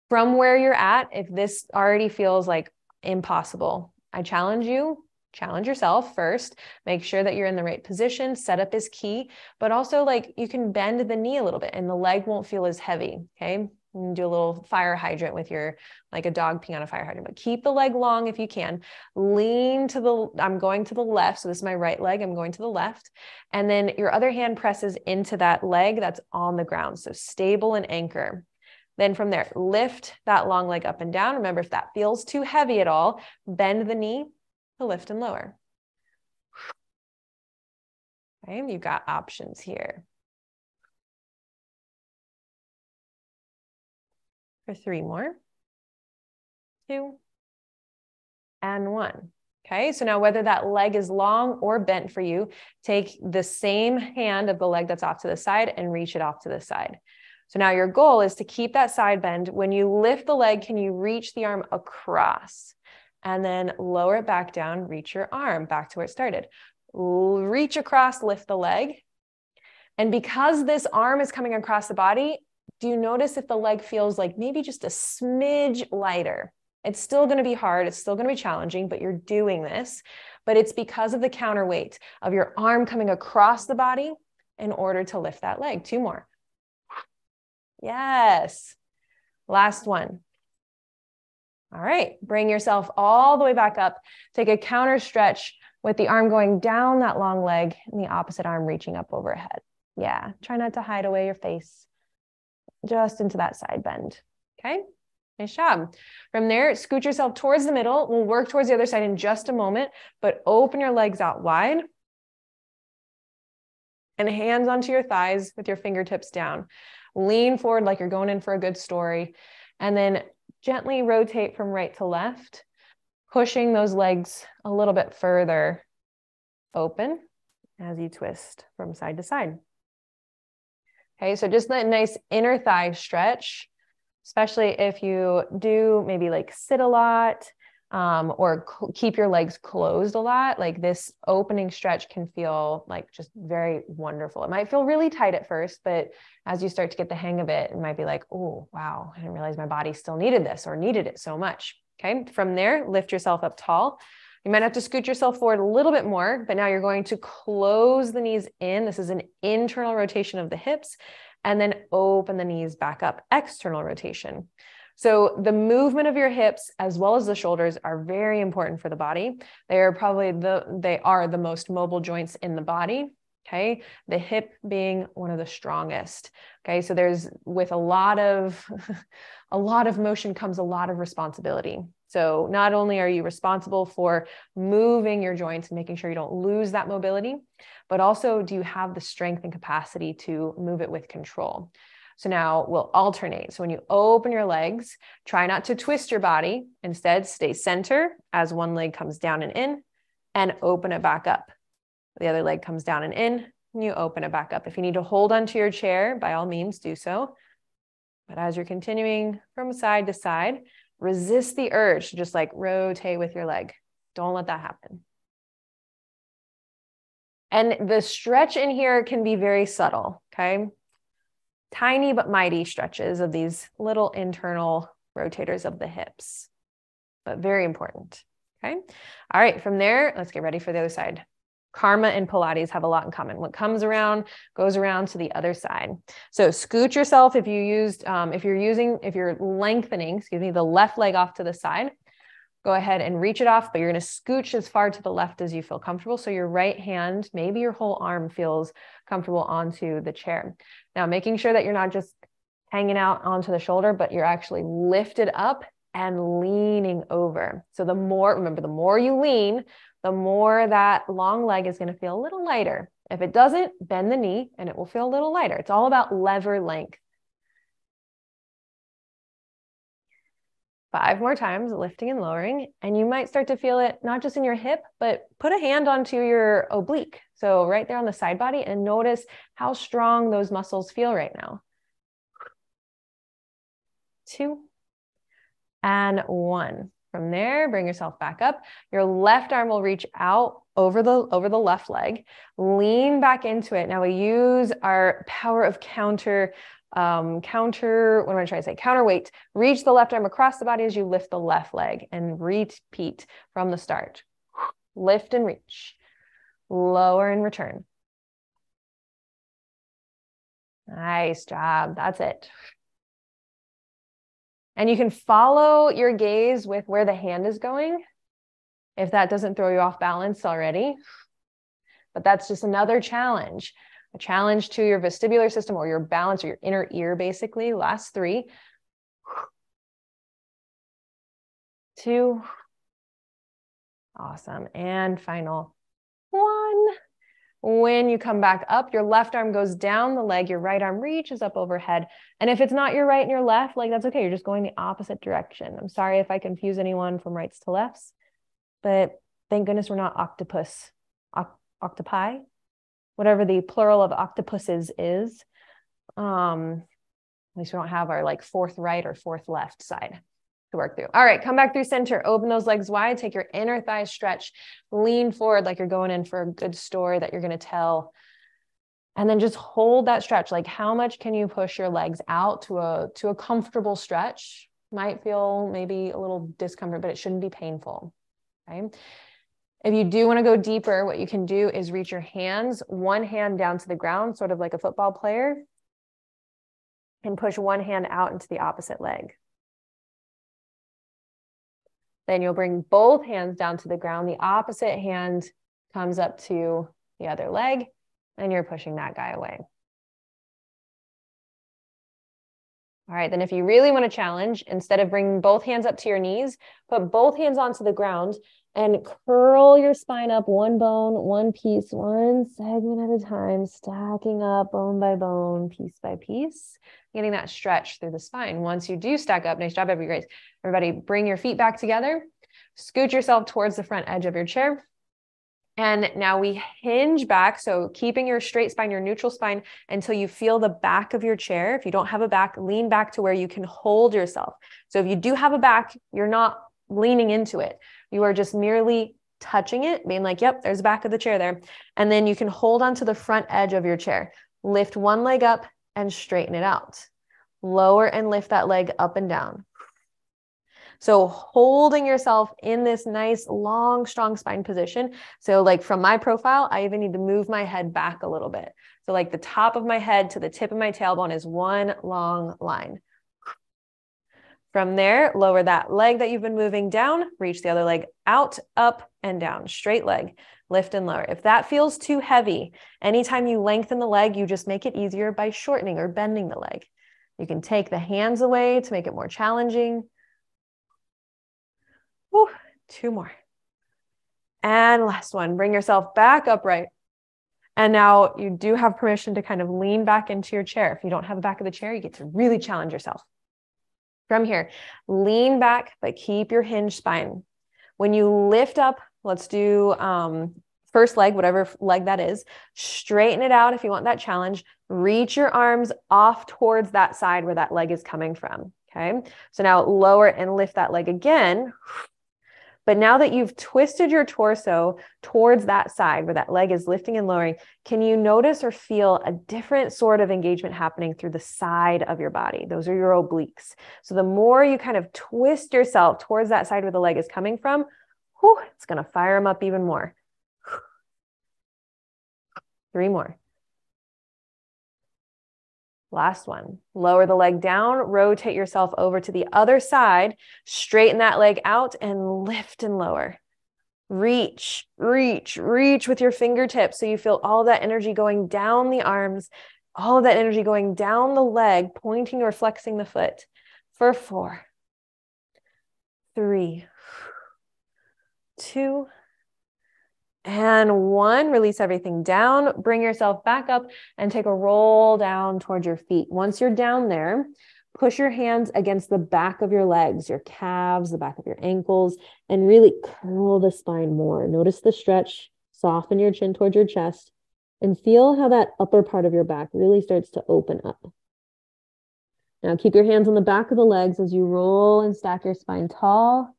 From where you're at, if this already feels like impossible, I challenge you. Challenge yourself first, make sure that you're in the right position, setup is key, but also like you can bend the knee a little bit and the leg won't feel as heavy, okay? You can do a little fire hydrant with your, like a dog peeing on a fire hydrant, but keep the leg long if you can. Lean to the, I'm going to the left, so this is my right leg, I'm going to the left, and then your other hand presses into that leg that's on the ground, so stable and anchor. Then from there, lift that long leg up and down. Remember, if that feels too heavy at all, bend the knee, to lift and lower. Okay, you've got options here. For 3 more. 2 and 1. Okay, so now whether that leg is long or bent for you, take the same hand of the leg that's off to the side and reach it off to the side. So now your goal is to keep that side bend. When you lift the leg, can you reach the arm across? And then lower it back down, reach your arm back to where it started. Reach across, lift the leg. And because this arm is coming across the body, do you notice if the leg feels like maybe just a smidge lighter? It's still going to be hard. It's still going to be challenging, but you're doing this. But it's because of the counterweight of your arm coming across the body in order to lift that leg. 2 more. Yes. Last one. All right, bring yourself all the way back up. Take a counter stretch with the arm going down that long leg and the opposite arm reaching up overhead. Yeah, try not to hide away your face. Just into that side bend. Okay, nice job. From there, scoot yourself towards the middle. We'll work towards the other side in just a moment, but open your legs out wide. And hands onto your thighs with your fingertips down. Lean forward like you're going in for a good story. And then gently rotate from right to left, pushing those legs a little bit further open as you twist from side to side. Okay, so just that nice inner thigh stretch, especially if you do maybe like sit a lot or keep your legs closed a lot. Like this opening stretch can feel like just very wonderful. It might feel really tight at first, but as you start to get the hang of it, it might be like, oh, wow, I didn't realize my body still needed this or needed it so much. Okay, from there, lift yourself up tall. You might have to scoot yourself forward a little bit more, but now you're going to close the knees in. This is an internal rotation of the hips, and then open the knees back up, external rotation. So the movement of your hips as well as the shoulders are very important for the body. They are the most mobile joints in the body. Okay. The hip being one of the strongest. Okay. So there's, with a lot of motion comes a lot of responsibility. So not only are you responsible for moving your joints and making sure you don't lose that mobility, but also do you have the strength and capacity to move it with control? So now we'll alternate. So when you open your legs, try not to twist your body. Instead, stay center as one leg comes down and in, and open it back up. The other leg comes down and in, and you open it back up. If you need to hold onto your chair, by all means do so. But as you're continuing from side to side, Resist the urge to just like rotate with your leg. Don't let that happen. And the stretch in here can be very subtle, okay? Tiny but mighty stretches of these little internal rotators of the hips, but very important, okay? All right, from there, let's get ready for the other side. Karma and Pilates have a lot in common. What comes around goes around to the other side. So scoot yourself if you're lengthening, excuse me, the left leg off to the side. Go ahead and reach it off, but you're going to scooch as far to the left as you feel comfortable. So your right hand, maybe your whole arm feels comfortable onto the chair. Now, making sure that you're not just hanging out onto the shoulder, but you're actually lifted up and leaning over. So remember, the more you lean, the more that long leg is going to feel a little lighter. If it doesn't, bend the knee and it will feel a little lighter. It's all about lever length. 5 more times, lifting and lowering, and you might start to feel it not just in your hip, but put a hand onto your oblique. So right there on the side body, and notice how strong those muscles feel right now. 2 and 1. From there, bring yourself back up. Your left arm will reach out over the left leg. Lean back into it. Now we use our power of counterweight. Reach the left arm across the body as you lift the left leg, and repeat from the start. Lift and reach. Lower and return. Nice job. That's it. And you can follow your gaze with where the hand is going, if that doesn't throw you off balance already. But that's just another challenge. A challenge to your vestibular system, or your balance, or your inner ear, basically. Last 3. 2. Awesome. And final 1. When you come back up, your left arm goes down the leg, your right arm reaches up overhead. And if it's not your right and your left, like, that's okay. You're just going the opposite direction. I'm sorry if I confuse anyone from rights to lefts, but thank goodness we're not octopi, whatever the plural of octopuses is. At least we don't have our like 4th right or 4th left side to work through. All right, come back through center, open those legs wide, take your inner thigh stretch, lean forward like you're going in for a good story that you're going to tell. And then just hold that stretch. Like, how much can you push your legs out to a comfortable stretch? Might feel maybe a little discomfort, but it shouldn't be painful. Okay. If you do want to go deeper, what you can do is reach your hands, one hand down to the ground, sort of like a football player, and push one hand out into the opposite leg. Then you'll bring both hands down to the ground. The opposite hand comes up to the other leg, and you're pushing that guy away. All right, then if you really want to challenge, instead of bringing both hands up to your knees, put both hands onto the ground and curl your spine up, one bone, one piece, one segment at a time, stacking up bone by bone, piece by piece, getting that stretch through the spine. Once you do stack up, nice job, everybody, bring your feet back together, scoot yourself towards the front edge of your chair. And now we hinge back. So keeping your straight spine, your neutral spine, until you feel the back of your chair. If you don't have a back, lean back to where you can hold yourself. So if you do have a back, you're not leaning into it. You are just merely touching it, being like, yep, there's the back of the chair there. And then you can hold onto the front edge of your chair. Lift one leg up and straighten it out. Lower and lift that leg up and down. So holding yourself in this nice, long, strong spine position. So like from my profile, I even need to move my head back a little bit. So like the top of my head to the tip of my tailbone is one long line. From there, lower that leg that you've been moving down, reach the other leg out, up, and down, straight leg, lift and lower. If that feels too heavy, anytime you lengthen the leg, you just make it easier by shortening or bending the leg. You can take the hands away to make it more challenging. Whew, 2 more. And last one, bring yourself back upright. And now you do have permission to kind of lean back into your chair. If you don't have the back of the chair, you get to really challenge yourself. From here, lean back, but keep your hinge spine. When you lift up, let's do first leg, whatever leg that is, straighten it out if you want that challenge. Reach your arms off towards that side where that leg is coming from. Okay. So now lower and lift that leg again. But now that you've twisted your torso towards that side where that leg is lifting and lowering, can you notice or feel a different sort of engagement happening through the side of your body? Those are your obliques. So the more you kind of twist yourself towards that side where the leg is coming from, whew, it's going to fire them up even more. 3 more. Last one. Lower the leg down, rotate yourself over to the other side, straighten that leg out and lift and lower. Reach, reach, reach with your fingertips so you feel all that energy going down the arms, all of that energy going down the leg, pointing or flexing the foot. For 4, 3, 2, and 1. Release everything down. Bring yourself back up and take a roll down towards your feet. Once you're down there, push your hands against the back of your legs, your calves, the back of your ankles, and really curl the spine more. Notice the stretch. Soften your chin towards your chest and feel how that upper part of your back really starts to open up. Now keep your hands on the back of the legs as you roll and stack your spine tall.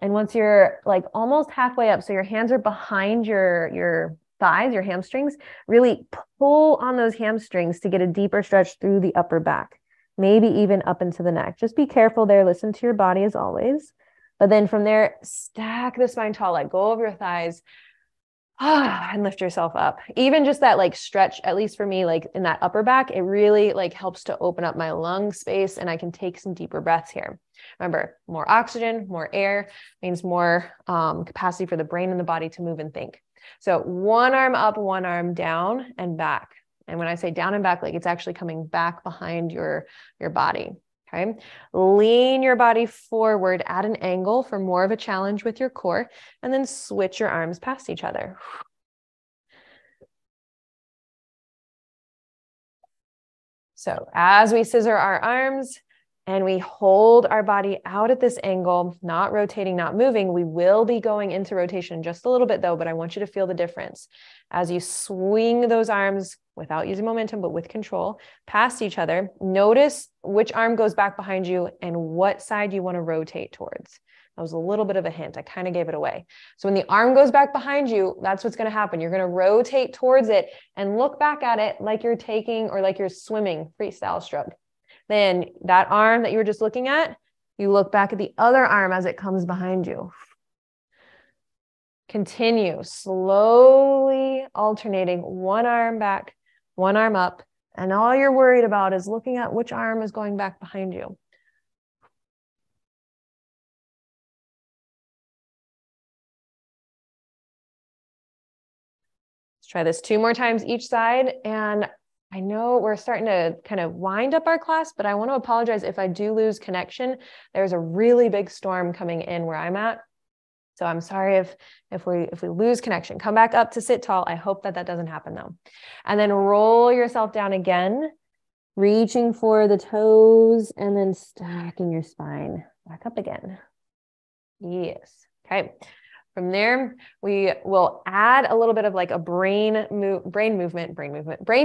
And once you're like almost halfway up, so your hands are behind your thighs, your hamstrings, really pull on those hamstrings to get a deeper stretch through the upper back, maybe even up into the neck. Just be careful there. Listen to your body as always. But then from there, stack the spine tall, like go over your thighs, and lift yourself up. Even just that like stretch, at least for me, like in that upper back, it really like helps to open up my lung space and I can take some deeper breaths here. Remember, more oxygen, more air means more capacity for the brain and the body to move and think. So one arm up, one arm down and back. And when I say down and back, like it's actually coming back behind your body. Okay. Lean your body forward at an angle for more of a challenge with your core, and then switch your arms past each other. So as we scissor our arms and we hold our body out at this angle, not rotating, not moving, we will be going into rotation just a little bit though, but I want you to feel the difference. As you swing those arms without using momentum, but with control, past each other, notice which arm goes back behind you and what side you want to rotate towards. That was a little bit of a hint. I kind of gave it away. So when the arm goes back behind you, that's what's going to happen. You're going to rotate towards it and look back at it like you're taking or like you're swimming freestyle stroke. Then that arm that you were just looking at, you look back at the other arm as it comes behind you. Continue slowly alternating one arm back, one arm up, and all you're worried about is looking at which arm is going back behind you. Let's try this 2 more times each side. And I know we're starting to kind of wind up our class, but I want to apologize if I do lose connection. There's a really big storm coming in where I'm at. So I'm sorry if we lose connection. Come back up to sit tall. I hope that doesn't happen though. And then roll yourself down again, reaching for the toes and then stacking your spine back up again. Yes. Okay. From there, we will add a little bit of like a brain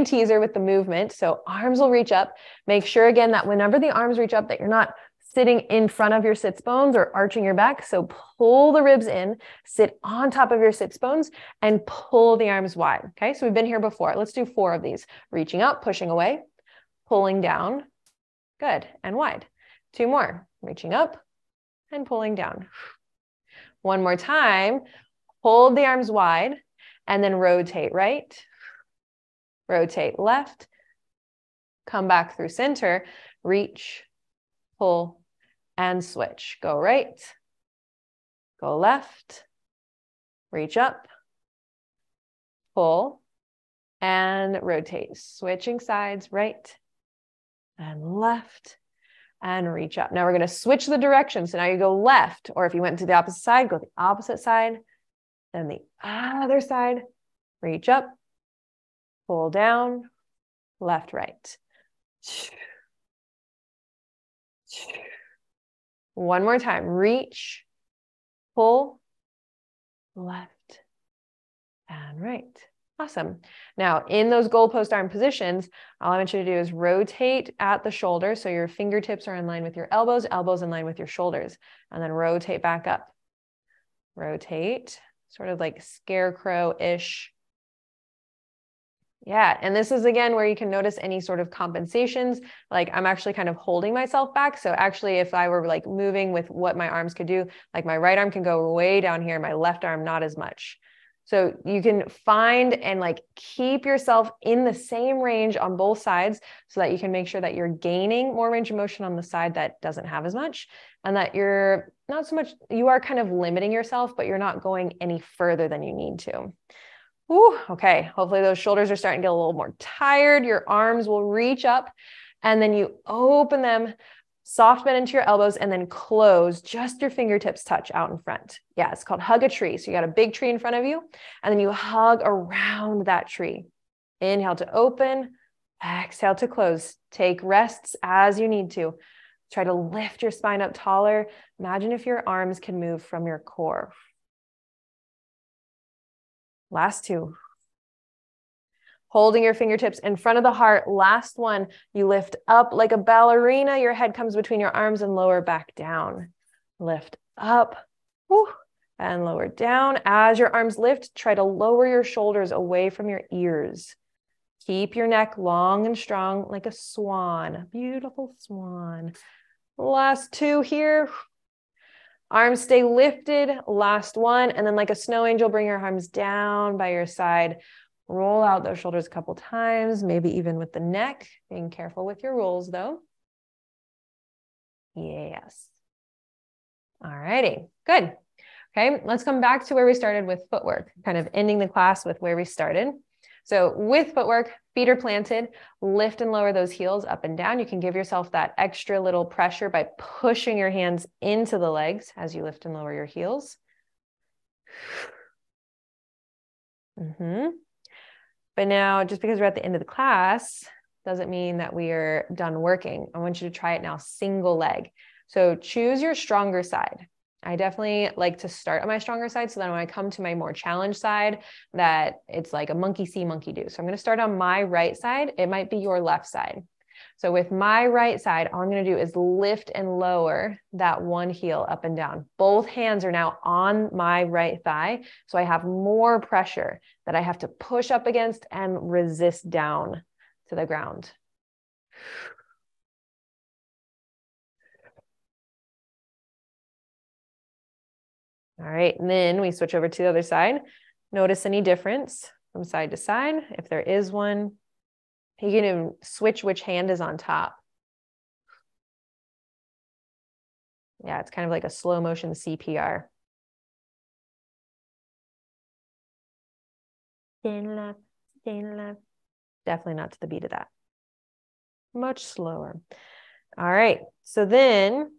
teaser with the movement. So arms will reach up. Make sure again that whenever the arms reach up that you're not sitting in front of your sits bones or arching your back. So pull the ribs in, sit on top of your sits bones and pull the arms wide. Okay. So we've been here before. Let's do 4 of these. Reaching up, pushing away, pulling down. Good. And wide. 2 more. Reaching up and pulling down. 1 more time. Hold the arms wide and then rotate right, rotate left, come back through center, reach, pull, and switch. Go right, go left, reach up, pull, and rotate. Switching sides, right and left, and reach up. Now we're going to switch the direction. So now you go left, or if you went to the opposite side, go the opposite side, then the other side, reach up, pull down, left, right. 1 more time. Reach, pull, left, and right. Awesome. Now, in those goalpost arm positions, all I want you to do is rotate at the shoulder. So your fingertips are in line with your elbows, elbows in line with your shoulders, and then rotate back up. Rotate, sort of like scarecrow-ish. Yeah, and this is again where you can notice any sort of compensations. Like I'm actually kind of holding myself back. So actually, if I were like moving with what my arms could do, like my right arm can go way down here, my left arm not as much. So you can find and like keep yourself in the same range on both sides so that you can make sure that you're gaining more range of motion on the side that doesn't have as much, and that you're not so much, you are kind of limiting yourself, but you're not going any further than you need to. Ooh, okay, hopefully those shoulders are starting to get a little more tired. Your arms will reach up and then you open them, soft bend into your elbows, and then close, just your fingertips touch out in front. Yeah, it's called hug a tree. So you got a big tree in front of you, and then you hug around that tree. Inhale to open, exhale to close. Take rests as you need to. Try to lift your spine up taller. Imagine if your arms can move from your core. Last two. Holding your fingertips in front of the heart. Last one, you lift up like a ballerina. Your head comes between your arms and lower back down. Lift up, whoo, and lower down. As your arms lift, try to lower your shoulders away from your ears. Keep your neck long and strong like a swan, a beautiful swan. Last two here. Arms stay lifted. Last one. And then like a snow angel, bring your arms down by your side. Roll out those shoulders a couple times, maybe even with the neck. Being careful with your rolls though. Yes. All righty, good. Okay, let's come back to where we started with footwork, kind of ending the class with where we started. So with footwork, feet are planted, lift and lower those heels up and down. You can give yourself that extra little pressure by pushing your hands into the legs as you lift and lower your heels. But now, just because we're at the end of the class, doesn't mean that we are done working. I want you to try it now, single leg. So choose your stronger side. I definitely like to start on my stronger side so that when I come to my more challenged side, that it's like a monkey see, monkey do. So I'm going to start on my right side. It might be your left side. So with my right side, all I'm going to do is lift and lower that one heel up and down. Both hands are now on my right thigh. So I have more pressure that I have to push up against and resist down to the ground. All right, and then we switch over to the other side. Notice any difference from side to side. If there is one, you can even switch which hand is on top. Yeah, it's kind of like a slow motion CPR. Stand left, stand left. Definitely not to the beat of that. Much slower. All right, so then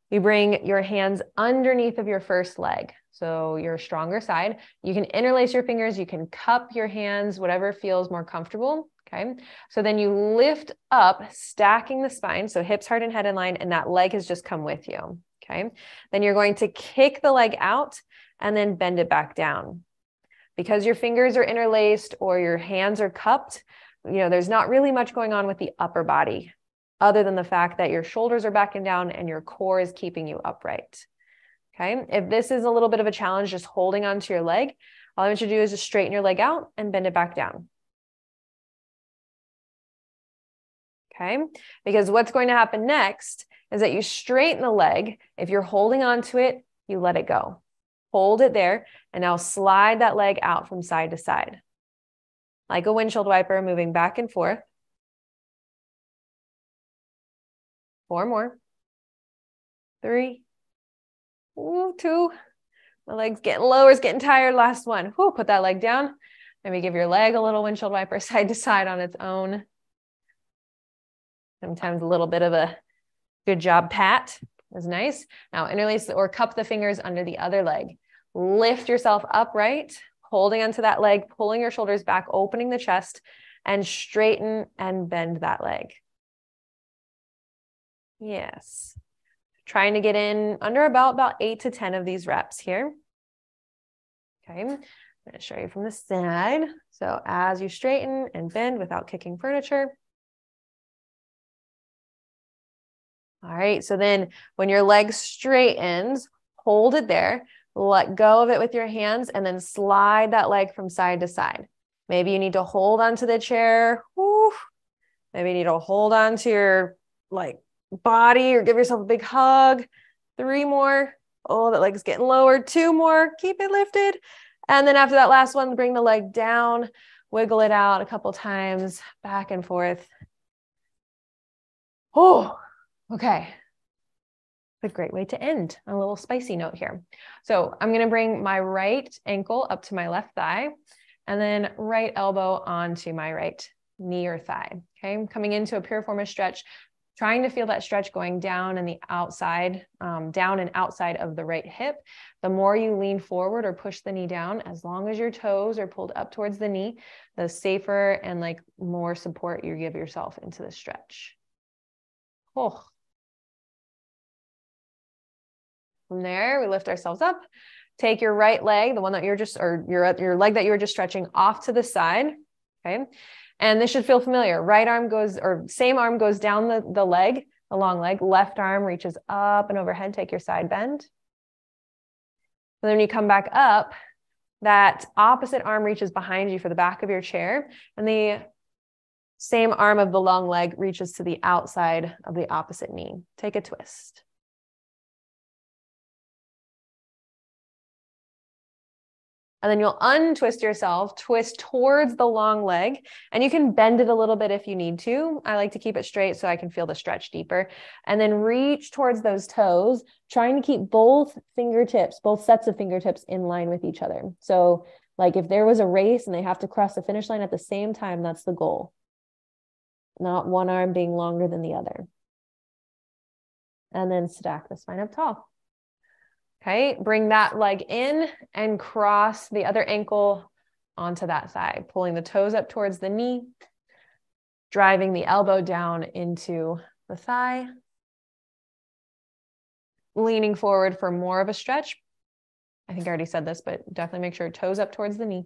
you bring your hands underneath of your first leg. So your stronger side. You can interlace your fingers. You can cup your hands, whatever feels more comfortable. Okay. So then you lift up, stacking the spine. So hips, heart, and head in line, and that leg has just come with you. Okay. Then you're going to kick the leg out and then bend it back down. Because your fingers are interlaced or your hands are cupped, there's not really much going on with the upper body, other than the fact that your shoulders are backing down and your core is keeping you upright. Okay. If this is a little bit of a challenge, just holding onto your leg, all I want you to do is just straighten your leg out and bend it back down. Okay. Because what's going to happen next is that you straighten the leg. If you're holding onto it, you let it go. Hold it there and now slide that leg out from side to side. Like a windshield wiper, moving back and forth. 4 more. 3. Ooh, 2. My leg's getting lower, it's getting tired. Last one. Whew, put that leg down. Maybe give your leg a little windshield wiper side to side on its own. Sometimes a little bit of a good job pat is nice. Now interlace or cup the fingers under the other leg. Lift yourself upright, holding onto that leg, pulling your shoulders back, opening the chest, and straighten and bend that leg. Yes. Trying to get in under about 8 to 10 of these reps here. Okay. I'm going to show you from the side. So as you straighten and bend without kicking furniture. All right, so then when your leg straightens, hold it there, let go of it with your hands, and then slide that leg from side to side. Maybe you need to hold onto the chair. Woo. Maybe you need to hold onto your body or give yourself a big hug. 3 more. Oh, that leg's getting lower. 2 more. Keep it lifted. And then after that last one, bring the leg down, wiggle it out a couple times, back and forth. Oh, okay. A great way to end on a little spicy note here. So I'm going to bring my right ankle up to my left thigh and then right elbow onto my right knee or thigh. Okay. I'm coming into a piriformis stretch, trying to feel that stretch going down and the outside, down and outside of the right hip. The more you lean forward or push the knee down, as long as your toes are pulled up towards the knee, the safer and more support you give yourself into the stretch. Oh. From there, we lift ourselves up. Take your right leg, the one that your leg that you were just stretching, off to the side. Okay. And this should feel familiar. Right arm goes, or same arm goes down the leg, the long leg. Left arm reaches up and overhead. Take your side bend. And then when you come back up, that opposite arm reaches behind you for the back of your chair. And the same arm of the long leg reaches to the outside of the opposite knee. Take a twist. And then you'll untwist yourself, twist towards the long leg, and you can bend it a little bit if you need to. I like to keep it straight so I can feel the stretch deeper. And then reach towards those toes, trying to keep both fingertips, both sets of fingertips in line with each other. So if there was a race and they have to cross the finish line at the same time, that's the goal. Not one arm being longer than the other. And then stack the spine up tall. Okay, bring that leg in and cross the other ankle onto that side, pulling the toes up towards the knee, driving the elbow down into the thigh, leaning forward for more of a stretch. I think I already said this, but definitely make sure toes up towards the knee.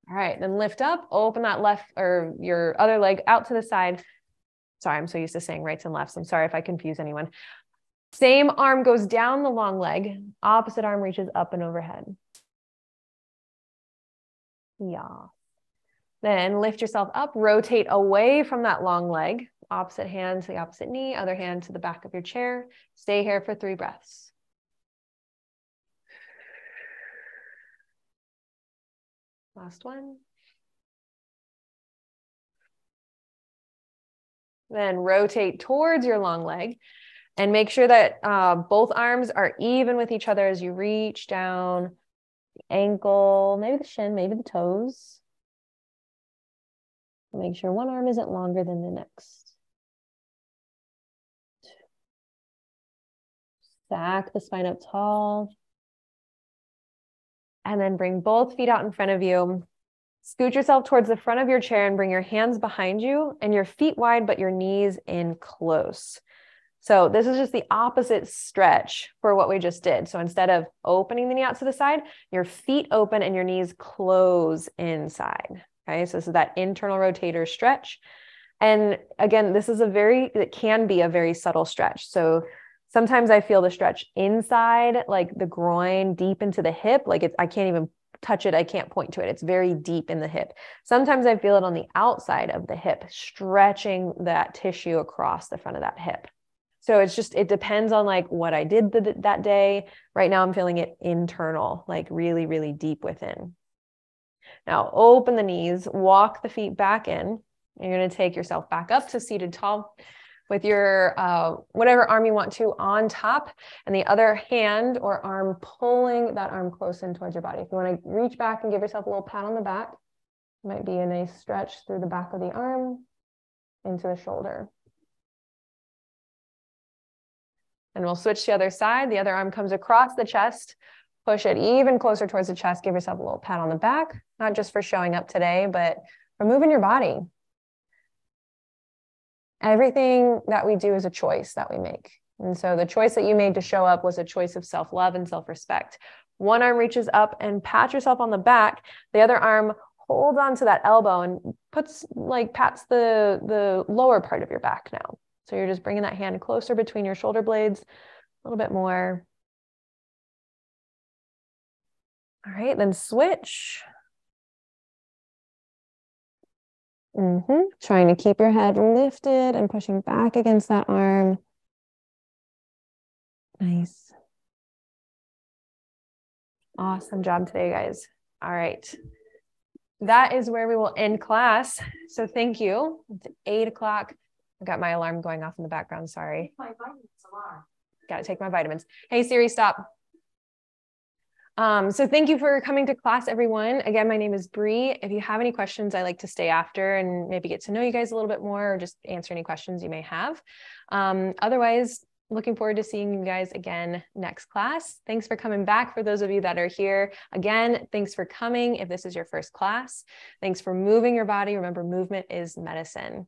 All right, then lift up, open that left or your other leg out to the side. Sorry, I'm so used to saying rights and lefts. I'm sorry if I confuse anyone. Same arm goes down the long leg. Opposite arm reaches up and overhead. Yeah. Then lift yourself up, rotate away from that long leg. Opposite hand to the opposite knee, other hand to the back of your chair. Stay here for 3 breaths. Last one. Then rotate towards your long leg and make sure that both arms are even with each other as you reach down the ankle, maybe the shin, maybe the toes. Make sure one arm isn't longer than the next. Stack the spine up tall. And then bring both feet out in front of you. Scoot yourself towards the front of your chair and bring your hands behind you and your feet wide, but your knees in close. So this is just the opposite stretch for what we just did. So instead of opening the knee out to the side, your feet open and your knees close inside. Okay, so this is that internal rotator stretch. And again, it can be a very subtle stretch. So sometimes I feel the stretch inside, like the groin, deep into the hip. I can't even touch it. I can't point to it. It's very deep in the hip. Sometimes I feel it on the outside of the hip, stretching that tissue across the front of that hip. So it depends on what I did that day. Right now I'm feeling it internal, really, really deep within. Now open the knees, walk the feet back in. You're going to take yourself back up to seated tall with your whatever arm you want to on top, and the other hand or arm pulling that arm close in towards your body. If you want to reach back and give yourself a little pat on the back, it might be a nice stretch through the back of the arm into the shoulder. And we'll switch to the other side. The other arm comes across the chest. Push it even closer towards the chest. Give yourself a little pat on the back, not just for showing up today, but for moving your body. Everything that we do is a choice that we make. And so the choice that you made to show up was a choice of self-love and self-respect. One arm reaches up and pat yourself on the back. The other arm holds onto that elbow and pats the lower part of your back now. So you're just bringing that hand closer between your shoulder blades, a little bit more. All right, then switch. Trying to keep your head lifted and pushing back against that arm. Nice. Awesome job today, guys. All right. That is where we will end class. So thank you. It's 8 o'clock. I got my alarm going off in the background. Sorry. My vitamins alarm. Got to take my vitamins. Hey, Siri, stop. So thank you for coming to class, everyone. Again, my name is Bree. If you have any questions, I like to stay after and maybe get to know you guys a little bit more or just answer any questions you may have. Otherwise, looking forward to seeing you guys again next class. Thanks for coming back. For those of you that are here, again, thanks for coming. If this is your first class, thanks for moving your body. Remember, movement is medicine.